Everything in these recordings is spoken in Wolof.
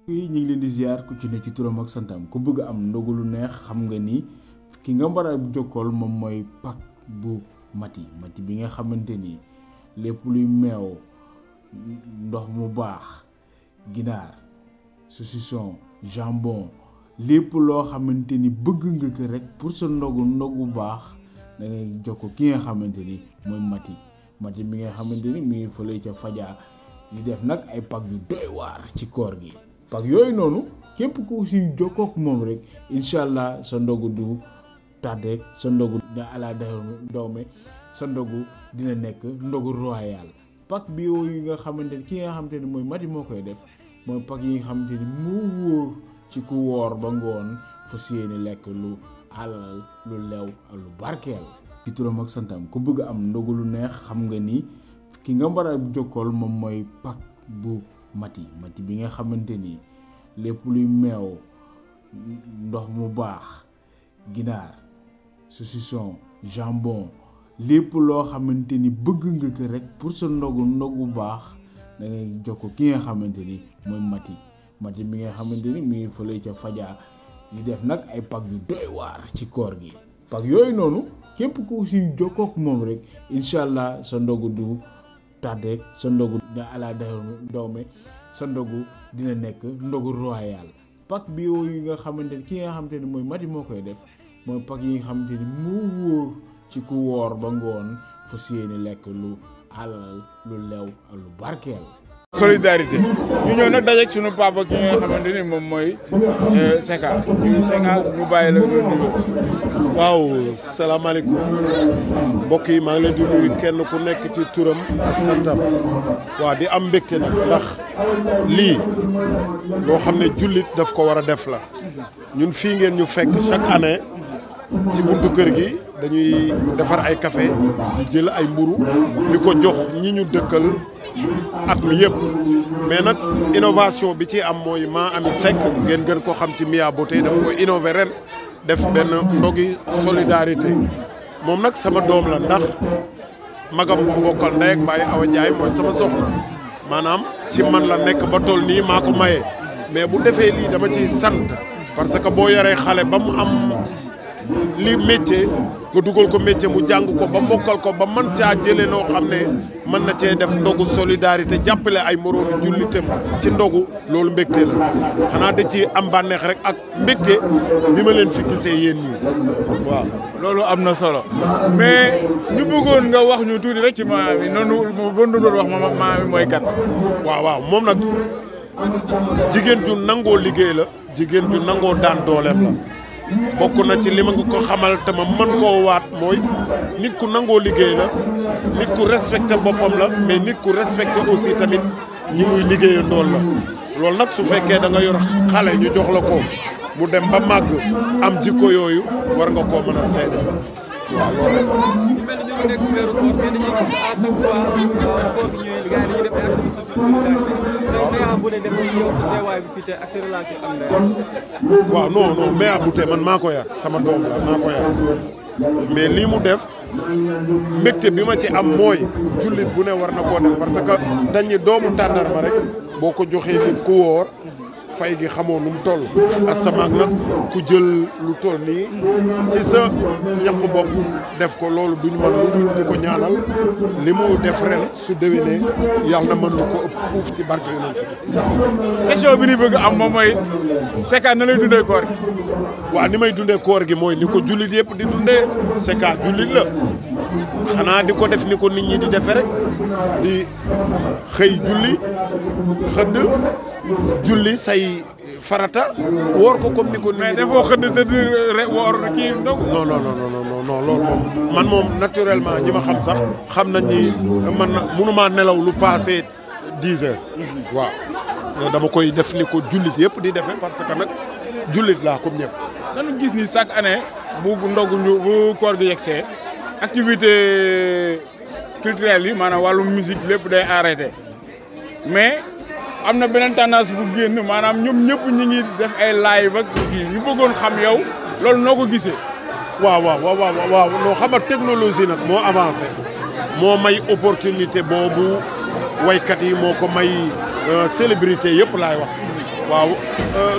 ñu ngi leen di ziar ku ci ne ci turam ak santam ku bëgg am ndogu lu neex xam nga ni ki nga war a jokkool moom mooy pak bu mati bi nga xamante ni lépp luy meew ndox mu baax ginaar saucisson jambon lépp loo xamante ni bëgg nga ko rek pour sa ndogu baax da ngay jokko ki nga xamante ni mooy mati bi nga xamante ni mi ngi fële ca Fadia di def nag ay pak yu doy waar ci koor gi pak yooyu noonu képp ku si jokkook moom rek incha allah sa ndogu du tardé sa ndogu da ala dawme sa ndogu dina nekk ndogu royal pak bi yooyu nga xamante ni ki nga xamante ni mooy mati moo koy def mooy pak yi nga xamante ni moo wóor ci ku woor ba ngoon fa séeni lekk lu alal lu lew ak lu barkeel ci turam ak santam ku bëgg am ndogu lu neex xam nga ni ki nga war a jokkool moom mooy pak bu mati bi nga xamante ni lépp luy meew ndox mu baax ginaar saucisson jambon lépp loo xamante ni bëgg nga ko rek pour sa ndogu baax da ngay jokko ki nga xamante ni mooy mati bi nga xamante ni mi ngi fële ca Fadia di def nag ay pak yu doy waar ci koor gi pak yooyu noonu képp ku si jokkook moom rek incha allah sa ndogu du tardé sa ndogu da ala dawme sa ndogu dina nekk ndogu royal pak bi yooyu nga xamante ni ki nga xamante ni mooy mati moo koy def mooy pak yi nga xamante ni moo wóor ci ku woor ba ngoon fa séeni lekk lu alal lu lew ak lu barkeel solidarité ñu ñëw nag dajeeg sunu papa ki nga xamante ni moom mooy Secka ñu bàyyi la nga nuyu. waaw salaamaaleykum mbokk yi maa ngi leen di nuyu kenn ku nekk ci turam ak santam waaw di am mbégte nag ndax lii loo xam ne jullit daf ko war a def la ñun fii ngeen ñu fekk chaque année ci buntu kër gi dañuy defar ay café di jël ay mburu di ko jox ñi ñu dëkkal at mi yëpp mais nag innovation bi ci am mooy maa ami Seck ngeen gën ko xam ci Mia Beauté daf koy innové ren def benn ndogi solidarité moom nag sama doom la ndax magam bu mbokkal ndey ak baay Awa Ndiaye mooy sama soxna maanaam ci man la nekk ba toll nii maa ko maye mais bu defee lii dama ciy sant parce que boo yoree xale ba mu am li métier nga dugal ko métier mu jàng ko ba mokkal ko ba man caa jëlee loo xam ne mën na cee def ndogu solidarité jàppale ay moroomi jullitam ci ndogu loolu mbégte la xanaa da ci am bànneex rek ak mbégte bi ma leen fi gisee yéen ñi waaw. loolu am na solo mais ñu bëggoon nga wax ñu tuuti rek ci Mia bi noonu boo doon wax Mia bi mooy kan. waaw moom nag jigéen ju nangoo liggéey la jigéen ju nangoo daan dooleem la. bokk na ci li ma nga ko xamal te ma mën koo waat mooy nit ku nangoo liggéey la nit ku respecté boppam la mais nit ku respecté aussi tamit ñi muy liggéeyandool la loolu nag su fekkee da nga yor xale ñu jox la ko mu dem ba màgg am jikko yooyu war nga koo mën a seede waaw loolu ñu mel ni ñu ngi nekk si weeru koor mais dañuy gis à chaque fois koor gi ñëwee gars yi dañuy def ay activité solidarité tey Mia Beauté def ni yow sa teewaay bi fii te ak sa relation am na waaw non Mia Beauté man maa ko yar sama doom la maa ko yar mais lii mu def mbégte bi ma ci am mooy jullit bu ne war na koo def parce que dañu doomu tàndarma rek boo ko joxee nit ku wóor fay gi xamoo nu mu toll asamaak nag ku jël lu toll nii ci sa ñaq bopp def ko loolu duñu mën lu dul di ko ñaanal li mu def ren su déwénee yàlla na mën lu ko ëpp fuuf ci barke yonent bi. question bi ni bëgg am moom mooy Secka na lay dundee koor gi. waaw ni may dundee koor gi mooy ni ko jullit yëpp di dundee Secka jullit la xanaa di ko def ni ko nit ñi di defe rek di xëy julli xëdd julli say farata woor ko comme ni ko. mais dafoo xëdd te di woor kii ndog. non loolu moom man moom naturellement ñi ma xam sax xam nañ ni man mënumaa nelaw lu passé 10 heures. waaw dama koy def ni ko jullit yëpp di defee parce que nag jullit laa comme ñëpp. dañu gis ni chaque année bu ndogu ñu bu koor gi yegsee activité culturelle yi maanaam wàllu musique lépp day arrêté mais. am na beneen tendance bu génn maanaam ñoom ñëpp ñi ngi def ay live ak kii ñu bëggoon xam yow loolu noo ko gisee. waaw noo xam nga technologie nag moo avancé moo may opportunité boobu waykat yi moo ko may célébrité yëpp laay wax waaw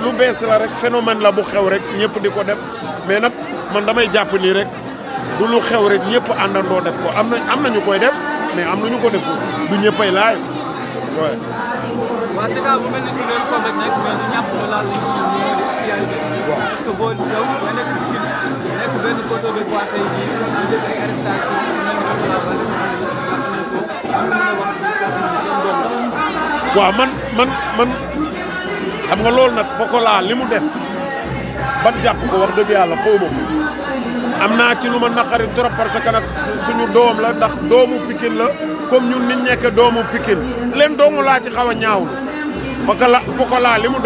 lu bees la rek phénomène la bu xew rek ñëpp di ko def mais nag man damay jàpp nii rek du lu xew rek ñëpp àndandoo def ko am na ñu koy def mais am na ñu ko deful du ñëppay laay waaye. waa Sika bu mel ni si weeru koor rek nekk mais du ñàkk lu laal li nga xam ne moo di actualité. waaw parce que boo yow nga nekk Pikine nekk benn côté de voie tey jii ñu dégg ay arrestation mel ni ko la bal ñu mën a wax si seen doom la. waaw man xam nga loolu nag Pokola li mu def ban jàpp ko wax dëgg yàlla xaw ma ko am naa ci lu ma naqari trop parce que nag suñu doom la ndax doomu Pikine la comme ñun niñ nekk doomu Pikine leen doomu laa ci xaw a ñaawlu Pokola li mu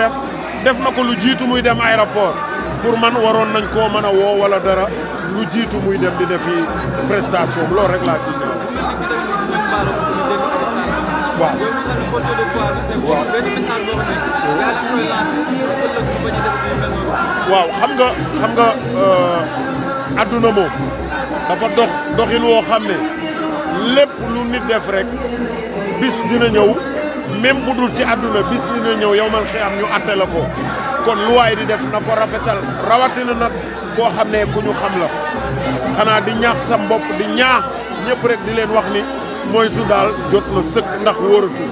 def na ko lu jiitu muy dem aéroport pour man waroon nañ koo mën a woo wala dara lu jiitu muy dem di defi prestation loolu rek laa ciy ñaaw. waaw yow mi xam ne côté de voie la tey boo benn message boo xam ne yaa leen koy lancé ëllëg ñu bañ a def lu mel noonu. waaw xam nga adduna moom dafa doxin woo xam ne lépp lu nit def rek bis dina ñëw même bu dul ci adduna bis dina ñëw yow man xëy am ñu atte la ko kon lu waay di def na ko rafetal rawatina nag koo xam ne ku ñu xam la xanaa di ñaax sa bopp di ñaax ñëpp rek di leen wax ni moytu daal jot na sëkk ndax wóoratu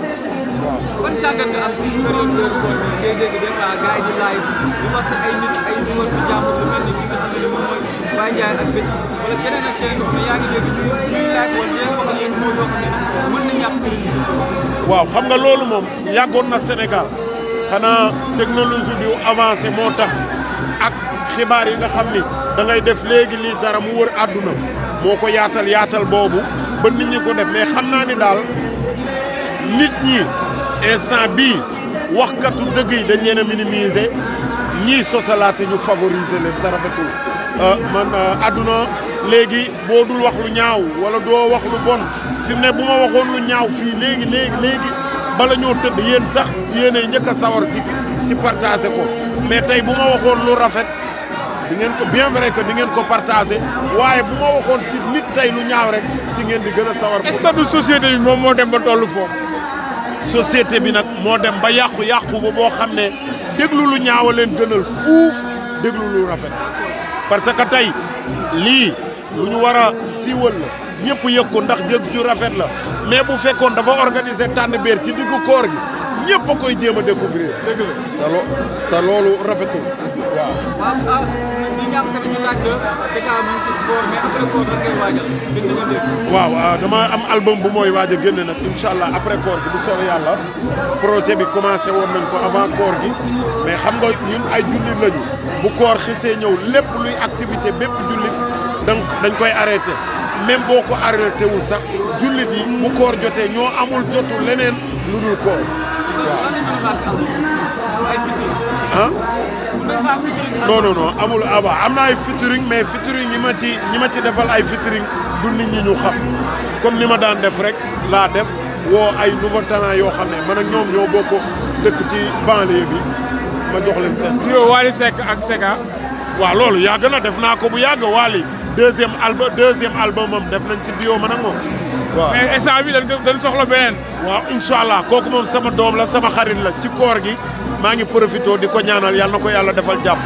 waaw. ban jàngat nga am si période weeru koor bi ngay dégg des fois gars yi di live di wax si ay nit ay numéro su jàmbur lu mel ni ki nga xam ne moom mooy Baye Ndiaye ak Betty wala keneen ak keneen mais yaa ngi dégg ñuy live wala leen wax ak yéen moo yoo xam ne mën na ñàkk si réseaux sociaux. waaw xam nga loolu moom yàggoon na Sénégal xanaa technologie bi avancé moo tax ak xibaar yi nga xam ni da ngay def léegi lii dara mu wër àdduna moo ko yaatal boobu ba nit ñi ko def mais xam naa ni daal nit ñi instant bii waxkatu dëgg yi dañ leen a minimiser ñii sosalaate ñu favoriser leen te rafetul man àdduna léegi boo dul wax lu ñaaw wala doo wax lu bon fi mu ne bu ma waxoon lu ñaaw fii léegi bala ñoo tëdd yéen sax yéenay njëkk a sawar ci partager ko mais tey bu ma waxoon lu rafet di ngeen ko bien vrai que di ngeen ko partager waaye bu ma waxoon ci nit tey lu ñaaw rek ci ngeen di gën a sawar. est-ce que du société bi moom moo dem ba tollu foofu. société bi nag moo dem ba yàqu ba boo xam ne déglu lu ñaaw a leen gënal fuuf déglu lu rafet parce que tey lii lu ñu war a siiwal la ñëpp yëg ko ndax jëf ju rafet la mais bu fekkoon dafa organiser tànn béer ci diggu koor gi ñëpp a koy jéem a découvrir dëgg la te loolu rafetul waaw. ñu ñàkk tamit ñu laaj la Sika mu ngi si koor mais après koor lan ngay waajal gën nga dégg. waaw dama am album bu mooy waaj a génne nag incha allah après koor gi bu soobee yàlla projet bi commencé woon nañ ko avant koor gi mais xam nga ñun ay jullit lañu bu koor xisee ñëw lépp luy activité bépp jullit dañ koy arrêté même boo ko arrêté wul sax jullit yi bu koor jotee ñoo amul jotu leneen lu dul koor waaw. ah. non amul am na ay featuring mais featuring ñi ma ci defal ay featuring du nit ñi ñu xam comme ni ma daan def rek laa def woo ay nouveau talent yoo xam ne man ak ñoom ñoo bokk dëkk ci banlieue bi ma jox leen seen. fii Wally Seck ak Sika. waaw loolu yàgg na def naa ko bu yàgg Wally deuxième album am def nañ ci duo man ak moom. waaw mais instant bi dañ soxla beneen. waaw incha allah kooku moom sama doom la sama xarit la ci koor gi maa ngi profité di ko ñaanal yàlla na ko yàlla defal jàmm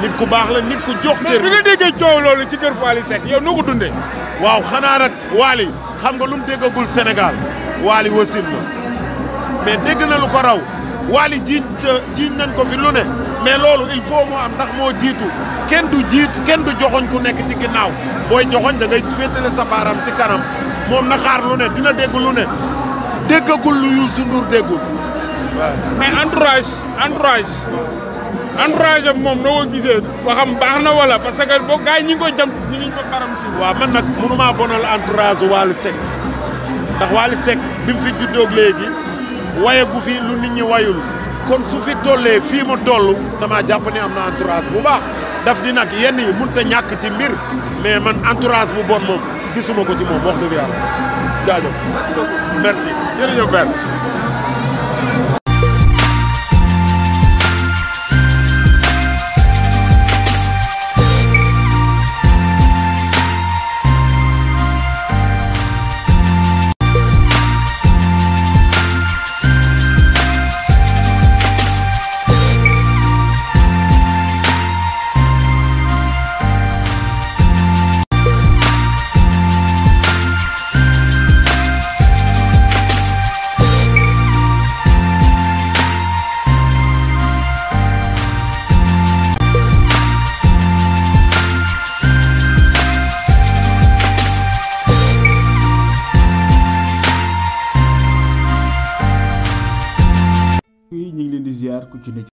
nit ku baax la nit ku jox cër. mais bi nga déggee coow loolu ci kër Wally Seck yow noo ko dundee. waaw xanaa nag Wally xam nga lu mu déggagul Sénégal Wally wasin na mais dégg na lu ko raw Wally jiiñ nañ ko fi lu ne mais loolu il faut mu am ndax moo jiitu kenn du joxoñ ku nekk ci ginnaaw booy joxoñ da ngay féetale sa baaraam ci kanam moom na xaar lu ne dina dégg lu ne déggagul lu Youssou Ndour déggul waaw. mais entourage am moom noo ko gisee ba xam baax na wala parce que boo gars yi ñi ngi koy jam ñi ngi ko baram ci. waaw man nag mënumaa bonal entourage Wally Seck ndax Wally Seck bi mu fi juddoog léegi wayagu fi lu nit ñi wayul kon su fi tollee fii mu toll damaa jàpp ni am na entourage bu baax daf di nag yenn yi mënut a ñàkk ci mbir mais man entourage bu bon moom gisuma ko ci moom wax dëgg yàlla jaajëf. merci jërëjëf Ben. yi ñu ngi leen di ziar ku ci ne